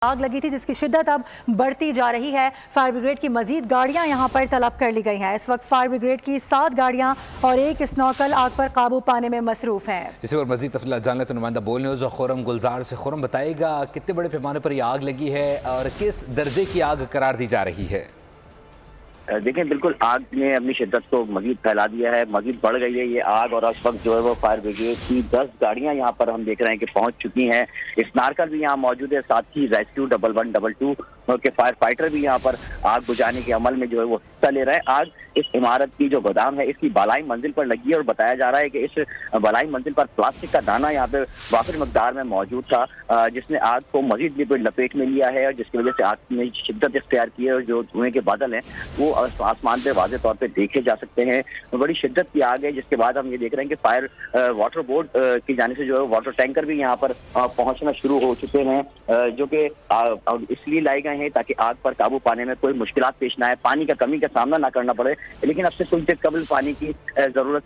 आग लगी थी जिसकी शिद्दत अब बढ़ती जा रही है। फायर ब्रिगेड की मजीद गाड़ियां यहां पर तलब कर ली गई हैं। इस वक्त फायर ब्रिगेड की 7 गाड़ियां और एक स्नॉकल आग पर काबू पाने में मसरूफ है। इसी पर मजीद तफसीलात जान ले तो नुमाइंदा बोल न्यूज़ खुरम गुलजार से। खुरम बताएगा कितने बड़े पैमाने पर यह आग लगी है और किस दर्जे की आग करार दी जा रही है। देखें, बिल्कुल आग ने अपनी शिद्दत को मजीद फैला दिया है, मजीद बढ़ गई है ये आग। और इस वक्त जो है वो फायर ब्रिगेड की 10 गाड़ियां यहाँ पर हम देख रहे हैं कि पहुंच चुकी हैं। स्नारकल भी यहाँ मौजूद है, साथ ही रेस्क्यू 1112 के फायर फाइटर भी यहाँ पर आग बुझाने के अमल में जो है वो हिस्सा ले रहे हैं। आग इस इमारत की जो गोदाम है इसकी बालाई मंजिल पर लगी है और बताया जा रहा है कि इस बालाई मंजिल पर प्लास्टिक का दाना यहाँ पे वाफिर मकदार में मौजूद था, जिसने आग को मजीद भी लपेट में लिया है और जिसकी वजह से आग ने शिद्दत इख्तियार की है। और जो धुएं के बादल हैं वो आसमान पे वाज़ेह तौर पे देखे जा सकते हैं। बड़ी शिद्दत की आग है, जिसके बाद हम ये देख रहे हैं कि फायर वाटर बोर्ड की जाने से जो है वाटर टैंकर भी यहाँ पर पहुंचना शुरू हो चुके हैं, जो कि इसलिए लाए गए हैं ताकि आग पर काबू पाने में कोई मुश्किलात पेश ना आए, पानी का कमी का सामना ना करना पड़े। लेकिन अब से कुछ देर कबल पानी की जरूरत,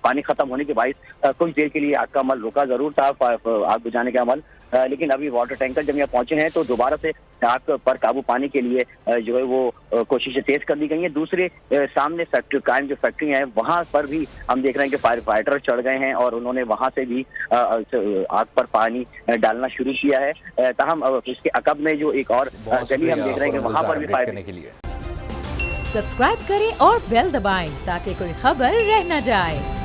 पानी खत्म होने के बायस कुछ देर के लिए आग का अमल रुका जरूर था, आग बुझाने का अमल। लेकिन अभी वाटर टैंकर जब यहाँ पहुंचे हैं तो दोबारा से आग पर काबू पाने के लिए जो है वो कोशिशें तेज कर दी गई हैं। दूसरे सामने फैक्ट्री कायम जो फैक्ट्री है वहां पर भी हम देख रहे हैं कि फायर फाइटर चढ़ गए हैं और उन्होंने वहां से भी आग पर पानी डालना शुरू किया है। ताहम इसके अकब में जो एक और गली हम देख रहे हैं कि वहां पर भी फायर के लिए सब्सक्राइब करें और बेल दबाएं ताकि कोई खबर रह न जाए।